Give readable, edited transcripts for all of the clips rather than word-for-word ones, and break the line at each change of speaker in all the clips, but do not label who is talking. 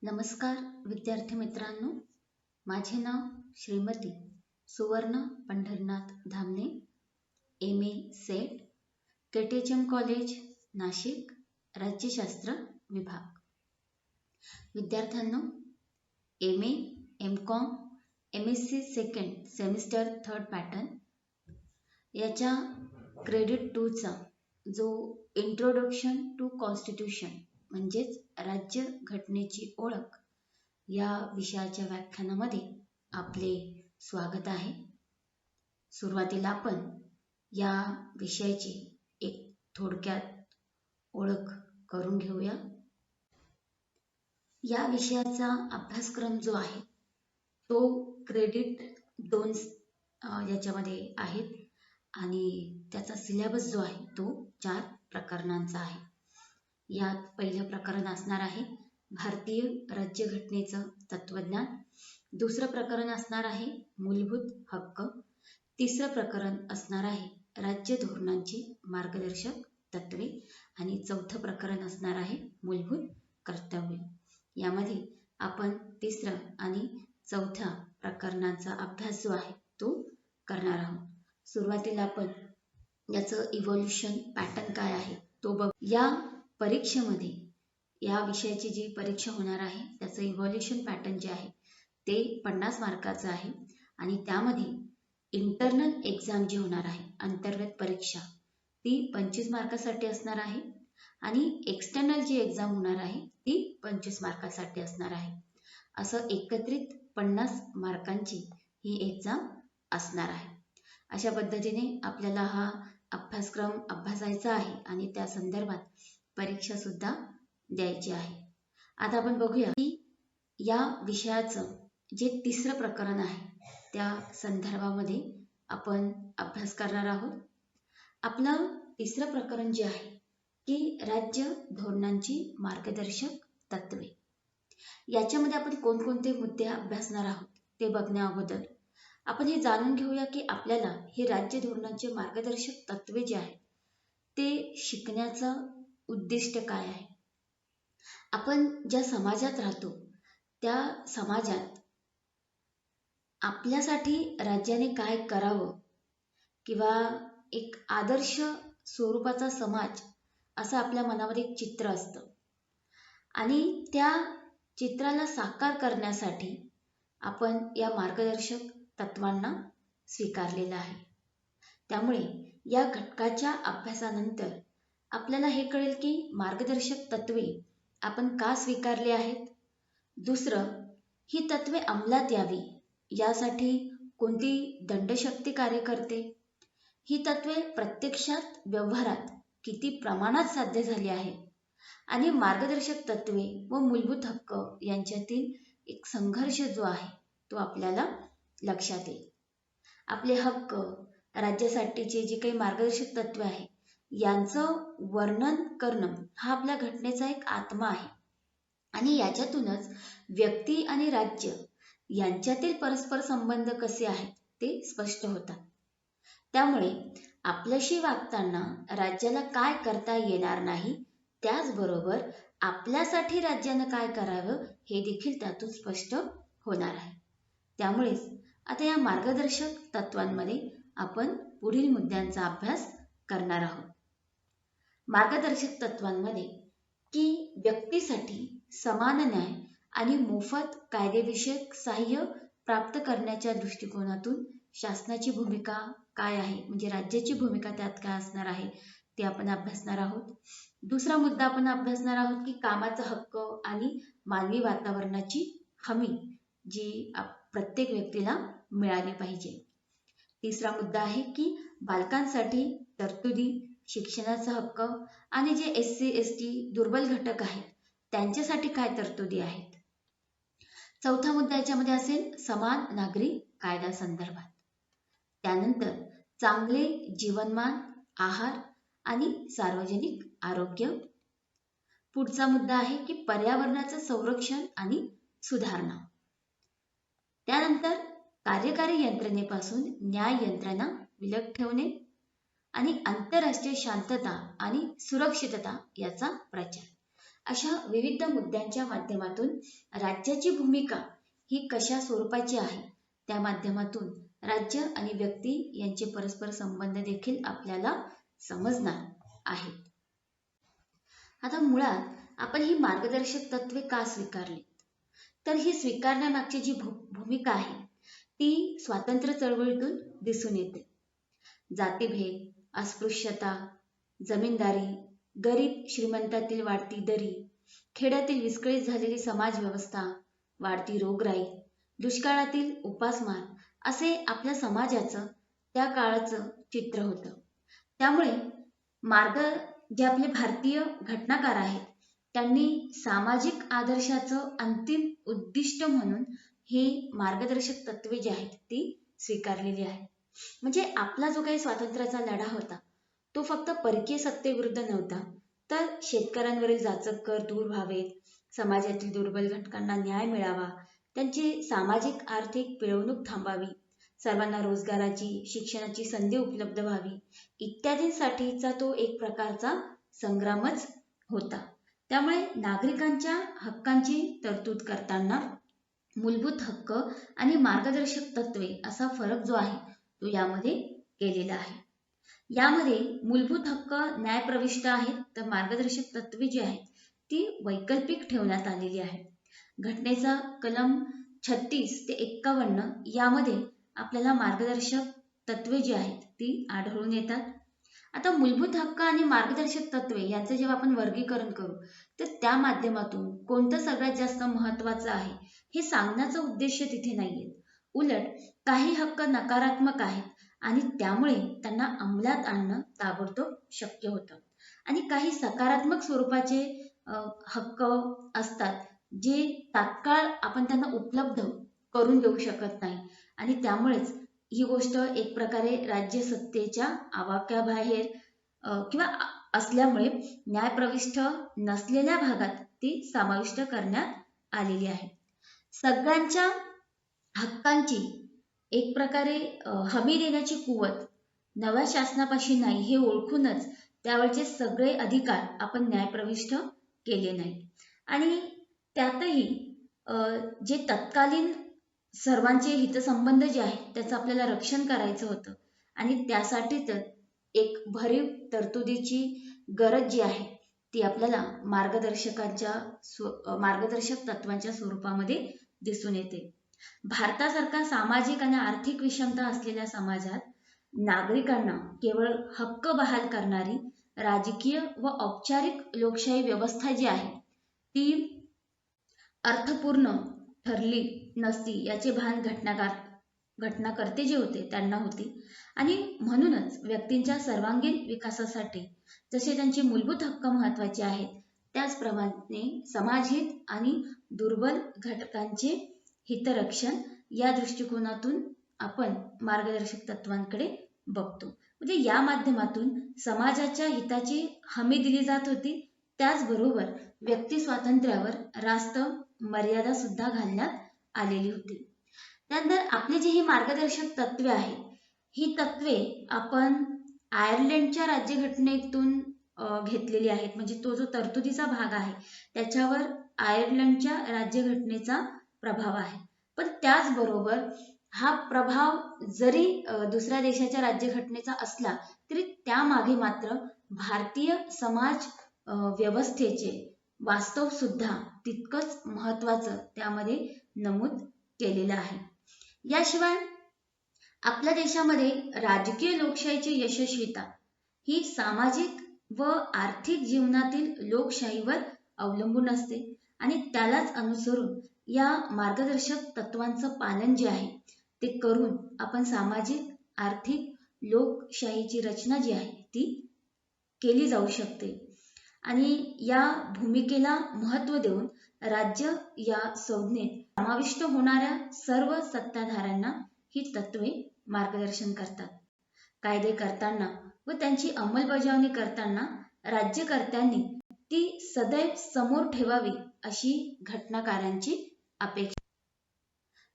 नमस्कार विद्यार्थी मित्रांनो, माझे नाव श्रीमती सुवर्ण Pandharnath Dhamane, MA set, KTHM college Nashik, राज्यशास्त्र विभाग. विद्यार्थ्यांनो, MA, MCOM, MSc second semester third pattern याच्या क्रेडिट 2चा जो इंट्रोडक्शन टू कॉन्स्टिट्यूशन म्हणजेच राज्य घटनेची ओळख या विषयाच्या व्याख्यानामध्ये आपले स्वागत आहे. सुरुवातीला आपण या विषयाची एक थोडक्यात ओळख करून घेऊया. या विषयाचा अभ्यासक्रम जो आहे तो क्रेडिट 2 याच्यामध्ये आहेत आणि त्याचा सिलेबस जो आहे तो 4 प्रकरणांचा आहे. यात पहिलं प्रकरण असणार आहे भारतीय राज्यघटनेचं तत्वज्ञान, दुसरं प्रकरण असणार आहे मूलभूत हक्क, तिसरं प्रकरण असणार आहे राज्य धोरणांची मार्गदर्शक तत्वे आणि चौथं प्रकरण असणार आहे मूलभूत कर्तव्य. यामध्ये आपण तिसरं आणि चौथ्या प्रकरणांचा अभ्यास जो आहे तो करणार आहोत. सुरुवातीला आपण याचं इव्होल्यूशन पॅटर्न काय आहे तो बघ. या परीक्षेमध्ये या विषयाची जी परीक्षा होणार आहे त्याचं इव्होल्यूशन पॅटर्न जे आहे ते 50 मार्काचं आहे आणि त्यामध्ये इंटरनल एक्झाम जी होणार आहे अंतर्गत परीक्षा ती 25 मार्कासाठी असणार आहे आणि एक्सटर्नल जी एक्झाम होणार आहे ती 25 मार्कासाठी असणार आहे. असं एकत्रित 50 मार्कांची ही एक्झाम असणार आहे. अशा पद्धतीने आपल्याला हा अभ्यासक्रम अभ्यासायचा आहे आणि त्या संदर्भात परीक्षा सुद्धा द्यायची आहे. आता आपण बघूया की या विषयाचं जे तिसरं प्रकरण आहे त्या संदर्भामध्ये आपण अभ्यास करणार आहोत. आपलं तिसरं प्रकरण जे आहे की राज्य धोरणांची मार्गदर्शक तत्वे. याच्यामध्ये आपण कोणकोणते मुद्दे अभ्यासणार आहोत ते बघण्या अगोदर आपण हे जाणून घेऊया की आपल्याला हे राज्य धोरणांचे मार्गदर्शक तत्वे जे आहे ते शिकण्याचं उद्दिष्ट काय आहे. आपण ज्या समाजात राहतो त्या समाजात आपल्यासाठी राज्याने काय करावं किंवा एक आदर्श स्वरूपाचा समाज असं आपल्या मनामध्ये एक चित्र असतं आणि त्या चित्राला साकार करण्यासाठी आपण या मार्गदर्शक तत्वांना स्वीकारलेलं आहे. त्यामुळे या घटकाच्या अभ्यासानंतर आपल्याला हे कळेल की मार्गदर्शक तत्वे आपण का स्वीकारले आहेत. दुसरं, ही तत्वे अंमलात यावी यासाठी कोणती दंडशक्ती कार्य करते. ही तत्वे प्रत्यक्षात व्यवहारात किती प्रमाणात साध्य झाली आहेत आणि मार्गदर्शक तत्वे व मूलभूत हक्क यांच्यातील एक संघर्ष जो आहे तो आपल्याला लक्षात येईल. आपले हक्क, राज्यासाठीचे जे काही मार्गदर्शक तत्वे आहे यांचं वर्णन करणं हा आपल्या घटनेचा एक आत्मा आहे आणि याच्यातूनच व्यक्ती आणि राज्य यांच्यातील परस्पर संबंध कसे आहेत ते स्पष्ट होतात. त्यामुळे आपल्याशी वागताना राज्याला काय करता येणार नाही, त्याचबरोबर आपल्यासाठी राज्यानं काय करावं हे देखील त्यातून स्पष्ट होणार आहे. त्यामुळेच आता या मार्गदर्शक तत्वांमध्ये आपण पुढील मुद्द्यांचा अभ्यास करणार आहोत. मार्गदर्शक तत्वांमध्ये की व्यक्तीसाठी समान न्याय आणि मोफत कायदेविषयक सहाय्य प्राप्त करण्याच्या दृष्टिकोनातून शासनाची भूमिका काय आहे, म्हणजे राज्याची भूमिका त्यात काय असणार आहे ते आपण अभ्यासणार आहोत. दुसरा मुद्दा आपण अभ्यासणार आहोत की कामाचा हक्क आणि मानवी वातावरणाची हमी जी प्रत्येक व्यक्तीला मिळाली पाहिजे. तिसरा मुद्दा आहे की बालकांसाठी तरतुदी, शिक्षणाचा हक्क आणि जे SC ST दुर्बल घटक आहेत त्यांच्यासाठी काय तरतुदी आहेत. चौथा मुद्दा याच्यामध्ये असेल समान नागरी कायदा संदर्भात. त्यानंतर चांगले जीवनमान, आहार आणि सार्वजनिक आरोग्य. पुढचा मुद्दा आहे की पर्यावरणाचं संरक्षण आणि सुधारणा. त्यानंतर कार्यकारी यंत्रणेपासून न्याय यंत्रणा विलग ठेवणे आणि आंतरराष्ट्रीय शांतता आणि सुरक्षितता याचा प्रचार. अशा विविध मुद्द्यांच्या माध्यमातून राज्याची भूमिका ही कशा स्वरूपाची आहे त्या माध्यमातून राज्य आणि व्यक्ती यांचे परस्पर संबंध देखील आपल्याला समजणार आहेत. आता मुळात आपण ही मार्गदर्शक तत्वे का स्वीकारली, तर ही स्वीकारण्यामागची जी भूमिका आहे ती स्वातंत्र्य चळवळीतून दिसून येते. जातीभेद, अस्पृश्यता, जमीनदारी, गरीब श्रीमंतातील वाढती दरी, खेड्यातील विस्कळीत झालेली समाज व्यवस्था, वाढती रोगराई, दुष्काळातील उपासमार असे आपल्या समाजाचं त्या काळाचं चित्र होतं. त्यामुळे जे आपले भारतीय घटनाकार आहेत त्यांनी सामाजिक आदर्शाचं अंतिम उद्दिष्ट म्हणून ही मार्गदर्शक तत्वे जी आहेत ती स्वीकारलेली आहे. म्हणजे आपला जो काही स्वातंत्र्याचा लढा होता तो फक्त परकीय सत्तेविरुद्ध नव्हता, तर शेतकऱ्यांवरील जाचक कर दूर व्हावेत, समाजातील दुर्बल घटकांना न्याय मिळावा, त्यांची सामाजिक आर्थिक पिळवणूक थांबावी, सर्वांना रोजगाराची शिक्षणाची संधी उपलब्ध व्हावी इत्यादींसाठीचा तो एक प्रकारचा संग्रामच होता. त्यामुळे नागरिकांच्या हक्कांची तरतूद करताना मूलभूत हक्क आणि मार्गदर्शक तत्वे असा फरक जो आहे तो यामध्ये केलेला आहे. यामध्ये मूलभूत हक्क न्यायप्रविष्ट आहेत, तर मार्गदर्शक तत्वे जी आहेत ती वैकल्पिक ठेवण्यात आलेली आहे. घटनेचा कलम 36 ते 51 यामध्ये आपल्याला मार्गदर्शक तत्वे जी आहेत ती आढळून येतात. आता मूलभूत हक्क आणि मार्गदर्शक तत्वे यांचे जेव्हा आपण वर्गीकरण करू तर त्या माध्यमातून कोणतं सगळ्यात जास्त महत्त्वाचं आहे हे सांगण्याचा उद्देश तिथे नाहीये. उलट काही हक्क नकारात्मक आहेत आणि त्यामुळे त्यांना अंमलात आणणं ताबडतोब शक्य होतं, आणि काही सकारात्मक स्वरूपाचे हक्क असतात जे तात्काळ आपण त्यांना उपलब्ध करून देऊ शकत नाही, आणि त्यामुळेच ही गोष्ट एक प्रकारे राज्यसत्तेच्या आवाक्याबाहेर किंवा असल्यामुळे न्यायप्रविष्ट नसलेल्या भागात ती समाविष्ट करण्यात आलेली आहे. सगळ्यांच्या हक्कांची एक प्रकारे हमी देण्याची कुवत नव्या शासनापाशी नाही हे ओळखूनच त्यावेळचे सगळे अधिकार आपण न्यायप्रविष्ट केले नाही, आणि त्यातही जे तत्कालीन सर्वांचे हितसंबंध जे आहेत त्याचं आपल्याला रक्षण करायचं होतं, आणि त्यासाठी तर एक भरीव तरतुदीची गरज जी आहे ती आपल्याला मार्गदर्शक तत्वांच्या स्वरूपामध्ये दिसून येते. भारतासारखा सामाजिक आणि आर्थिक विषमता असलेल्या समाजात नागरिकांना केवळ हक्क बहाल करणारी राजकीय व औपचारिक लोकशाही व्यवस्था जी आहे ती अर्थपूर्ण ठरली नसती याचे भान घटनाकर्ते जे होते त्यांना होती, आणि म्हणूनच व्यक्तींच्या सर्वांगीण विकासासाठी जसे त्यांचे मूलभूत हक्क महत्त्वाचे आहेत त्याचप्रमाणे समाजहित आणि दुर्बल घटकांचे हितरक्षण या दृष्टिकोनातून आपण मार्गदर्शक तत्वांकडे बघतो. म्हणजे या माध्यमातून समाजाच्या हिताची हमी दिली जात होती, त्याचबरोबर व्यक्ती स्वातंत्र्यावर रास्त मर्यादा सुद्धा घालण्यात आलेली होती. त्यानंतर आपली जी ही मार्गदर्शक तत्वे आहेत ही तत्वे आपण आयर्लंडच्या राज्यघटनेतून घेतलेली आहेत. म्हणजे तो जो तरतुदीचा भाग आहे त्याच्यावर आयर्लंडच्या राज्यघटनेचा प्रभाव आहे, पण त्याचबरोबर हा प्रभाव जरी दुसऱ्या देशाच्या राज्यघटनेचा असला तरी त्यामागे मात्र भारतीय समाज व्यवस्थेचे वास्तव सुद्धा तितकंच महत्त्वाचं त्यामध्ये नमूद केलेलं आहे. याशिवाय आपल्या देशामध्ये राजकीय लोकशाहीची यशस्वीता ही सामाजिक व आर्थिक जीवनातील लोकशाहीवर अवलंबून असते, आणि त्यालाच अनुसरून या मार्गदर्शक तत्वांचं पालन जे आहे ते करून आपण सामाजिक आर्थिक लोकशाहीची रचना जी आहे ती केली जाऊ शकते. आणि या भूमिकेला महत्त्व देऊन राज्य या संज्ञेत समाविष्ट होणाऱ्या सर्व सत्ताधाऱ्यांना ही तत्वे मार्गदर्शन करतात. कायदे करताना व त्यांची अंमलबजावणी करताना राज्यकर्त्यांनी ती सदैव समोर ठेवावी अशी घटनाकारांची अपेक्षा.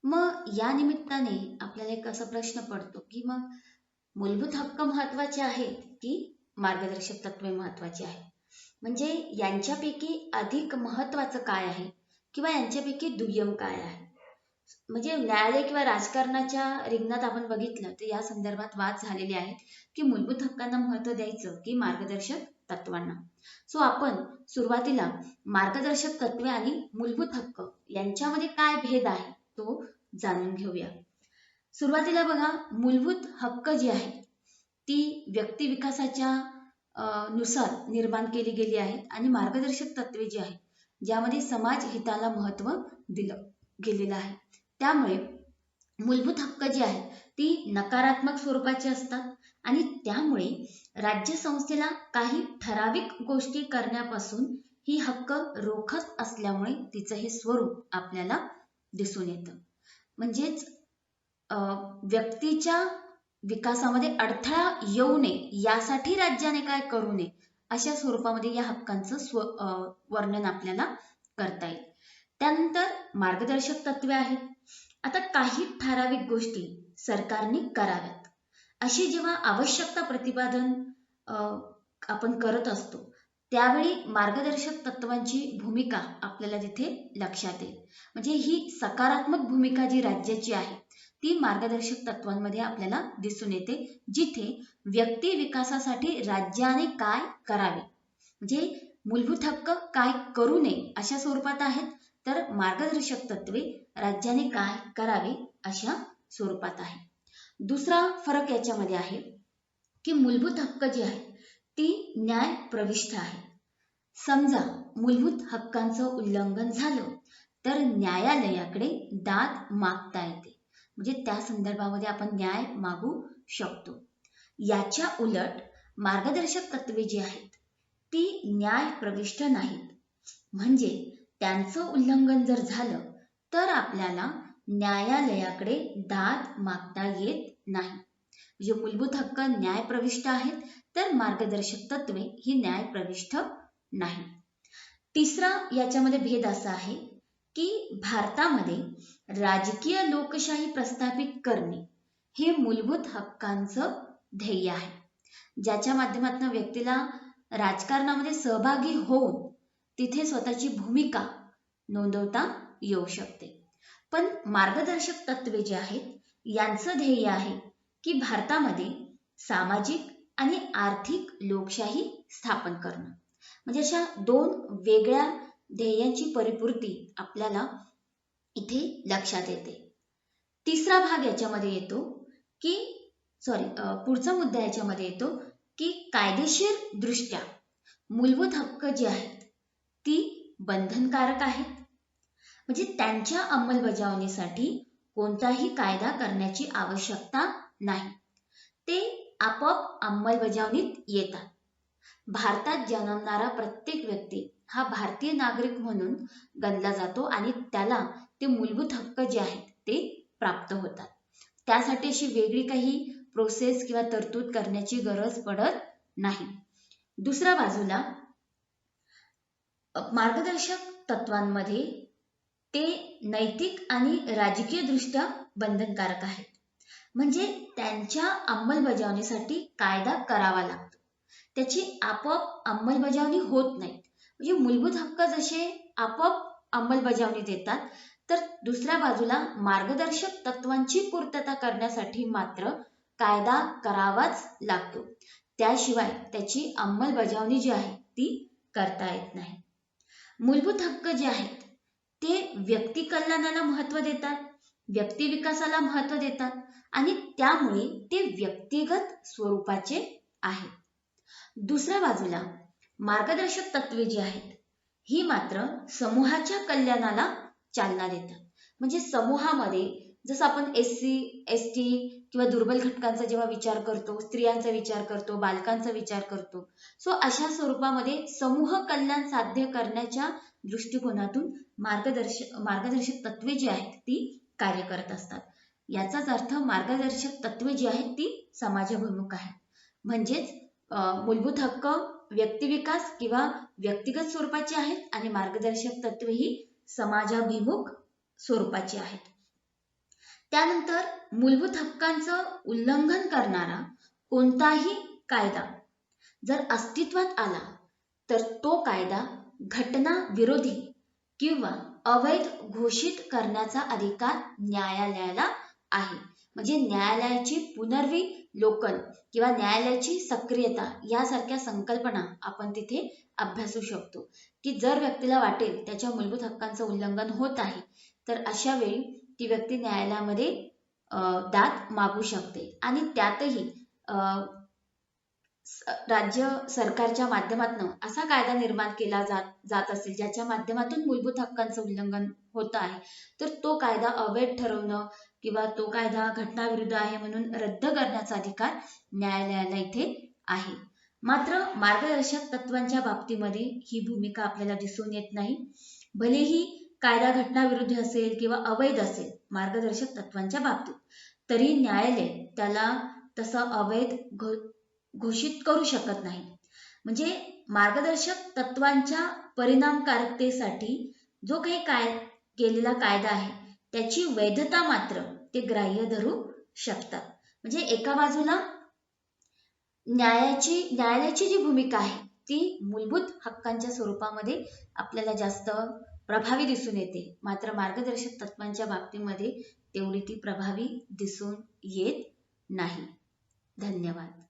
मग या निमित्ताने आपल्याला एक असा प्रश्न पडतो की मग मूलभूत हक्क महत्त्वाचे आहेत की मार्गदर्शक तत्वे महत्त्वाची आहेत. म्हणजे यांच्यापैकी अधिक महत्वाचं काय आहे किंवा यांच्यापैकी दुय्यम काय आहे. म्हणजे न्यायालय किंवा राजकारणाच्या रिंगणात आपण बघितलं तर या संदर्भात वाद झालेले आहेत की मूलभूत हक्कांना महत्त्व द्यायचं की मार्गदर्शक तत्वांना. सो आपण सुरुवातीला मार्गदर्शक तत्वे आणि मूलभूत हक्क यांच्यामध्ये काय भेद आहे तो जाणून घेऊया. सुरुवातीला बघा, मूलभूत हक्क जी आहेत ती व्यक्ती विकासाच्या नुसार निर्माण केली गेली आहेत आणि मार्गदर्शक तत्वे जी आहेत ज्यामध्ये समाज हिताला महत्त्व दिलं गेलेलं आहे. त्यामुळे मूलभूत हक्क जे आहेत ती नकारात्मक स्वरूपाची असतात आणि त्यामुळे राज्य संस्थेला काही ठराविक गोष्टी करण्यापासून ही हक्क रोखत असल्यामुळे तिचं हे स्वरूप आपल्याला दिसून येतं. म्हणजेच व्यक्तीच्या विकासामध्ये अडथळा येऊ नये यासाठी राज्याने काय करू नये अशा स्वरूपामध्ये या हक्कांचं वर्णन आपल्याला करता येईल. त्यानंतर मार्गदर्शक तत्वे आहेत. आता काही ठराविक गोष्टी सरकारने कराव्यात अशी जेव्हा आवश्यकता प्रतिपादन आपण करत असतो त्यावेळी मार्गदर्शक तत्वांची भूमिका आपल्याला तिथे लक्षात येईल. म्हणजे ही सकारात्मक भूमिका जी राज्याची आहे ती मार्गदर्शक तत्वांमध्ये आपल्याला दिसून येते, जिथे व्यक्ती विकासासाठी राज्याने काय करावे म्हणजे मूलभूत हक्क काय करू नये अशा स्वरूपात आहेत, तर मार्गदर्शक तत्वे राज्याने काय करावे अशा स्वरूपात आहे. दुसरा फरक याच्यामध्ये आहे की मूलभूत हक्क जी आहे ती न्याय प्रविष्ट आहे. समजा मूलभूत हक्कांचं उल्लंघन झालं तर न्यायालयाकडे दाद मागता येते, म्हणजे त्या संदर्भामध्ये आपण न्याय मागू शकतो. याच्या उलट मार्गदर्शक तत्वे जी आहेत ती न्याय प्रविष्ट नाहीत, म्हणजे त्यांचं उल्लंघन जर झालं तर आपल्याला न्यायालयाकडे दाद मागता येत नाही. म्हणजे मूलभूत हक्क न्याय प्रविष्ट आहेत तर मार्गदर्शक तत्वे ही न्याय प्रविष्ट नाही. तिसरा याच्यामध्ये भेद असा आहे की भारतामध्ये राजकीय लोकशाही प्रस्थापित करणे हे मूलभूत हक्कांचं ध्येय आहे, ज्याच्या माध्यमातून व्यक्तीला राजकारणामध्ये सहभागी होऊन तिथे स्वतःची भूमिका नोंदवता येऊ शकते. पण मार्गदर्शक तत्वे जे आहेत यांचं ध्येय आहे की भारतामध्ये सामाजिक आणि आर्थिक लोकशाही स्थापन करणं. म्हणजे अशा दोन वेगळ्या ध्येयांची परिपूर्ती आपल्याला इथे लक्षात येते. तिसरा भाग याच्यामध्ये येतो की पुढचा मुद्दा याच्यामध्ये येतो की कायदेशीर दृष्ट्या मूलभूत हक्क जे आहेत ती बंधनकारक आहेत, म्हणजे त्यांच्या अंमलबजावणीसाठी कोणताही कायदा करण्याची आवश्यकता नाही, ते आपोआप अंमलबजावणीत येतात. भारतात जन्मणारा प्रत्येक व्यक्ती हा भारतीय नागरिक म्हणून गणला जातो आणि त्याला ते मूलभूत हक्क जे आहेत ते प्राप्त होतात. त्यासाठी अशी वेगळी काही प्रोसेस किंवा तरतूद करण्याची गरज पडत नाही. दुसऱ्या बाजूला मार्गदर्शक तत्वांमध्ये ते नैतिक आणि राजकीय दृष्ट्या बंधनकारक आहेत, म्हणजे त्यांच्या अंमलबजावणीसाठी कायदा करावा लागतो, त्याची आपोआप अंमलबजावणी होत नाही. म्हणजे मूलभूत हक्क जसे आपोआप अंमलबजावणीत येतात तर दुसऱ्या बाजूला मार्गदर्शक तत्वांची पूर्तता करण्यासाठी मात्र कायदा करावाच लागतो, त्याशिवाय त्याची अंमलबजावणी जी आहे ती करता येत नाही. मूलभूत हक्क जे आहेत ते व्यक्ती कल्याणाला महत्त्व देतात, व्यक्ती विकासाला महत्त्व देतात आणि त्यामुळे ते व्यक्तिगत स्वरूपाचे आहेत. दुसऱ्या बाजूला मार्गदर्शक तत्वे जी आहेत ही मात्र समूहाच्या कल्याणाला चालना देतात. म्हणजे समूहामध्ये जसं आपण SC, ST किंवा दुर्बल घटकांचा जेव्हा विचार करतो, स्त्रियांचा विचार करतो, बालकांचा विचार करतो, सो अशा स्वरूपामध्ये समूह कल्याण साध्य करण्याच्या दृष्टिकोनातून मार्गदर्शक तत्वे जी आहेत ती कार्य करत असतात. याचाच अर्थ मार्गदर्शक तत्वे जी आहेत ती समाजाभिमुख आहेत. म्हणजेच मूलभूत हक्क व्यक्तिविकास किंवा व्यक्तिगत स्वरूपाचे आहेत आणि मार्गदर्शक तत्वे ही समाजाभिमुख स्वरूपाची आहेत. त्यानंतर मूलभूत हक्कांचं उल्लंघन करणारा कोणताही कायदा जर अस्तित्वात आला तर तो कायदा घटना विरोधी किंवा अवैध घोषित करण्याचा अधिकार न्यायालयाला आहे. म्हणजे न्यायालयाची पुनर्विलोकन किंवा न्यायालयाची सक्रियता यासारख्या संकल्पना आपण तिथे अभ्यासू शकतो, की जर व्यक्तीला वाटेल त्याच्या मूलभूत हक्कांचं उल्लंघन होत आहे तर अशा वेळी ती व्यक्ती न्यायालयामध्ये दाद मागू शकते. आणि त्यातही राज्य सरकारच्या माध्यमातून असा कायदा निर्माण केला जात असेल ज्याच्या माध्यमातून मूलभूत हक्कांचं उल्लंघन होत आहे तर तो कायदा अवैध ठरवणं किंवा तो कायदा घटनाविरुद्ध आहे म्हणून रद्द करण्याचा अधिकार न्यायालयाला इथे आहे. मात्र मार्गदर्शक तत्वांच्या बाबतीमध्ये ही भूमिका आपल्याला दिसून येत नाही. भलेही कायदा घटनाविरुद्ध असेल किंवा अवैध असेल मार्गदर्शक तत्वांच्या बाबतीत, तरी न्यायालय त्याला तसं अवैध घोषित करू शकत नाही. म्हणजे मार्गदर्शक तत्वांच्या परिणामकारकतेसाठी जो काही केलेला कायदा आहे त्याची वैधता मात्र ते ग्राह्य धरू शकतात. म्हणजे एका बाजूला न्यायालयाची जी भूमिका आहे ती मूलभूत हक्कांच्या स्वरूपामध्ये आपल्याला जास्त प्रभावी दिसून येते, मात्र मार्गदर्शक तत्वांच्या बाबतीमध्ये तेवढी ती प्रभावी दिसून येत नाही. धन्यवाद.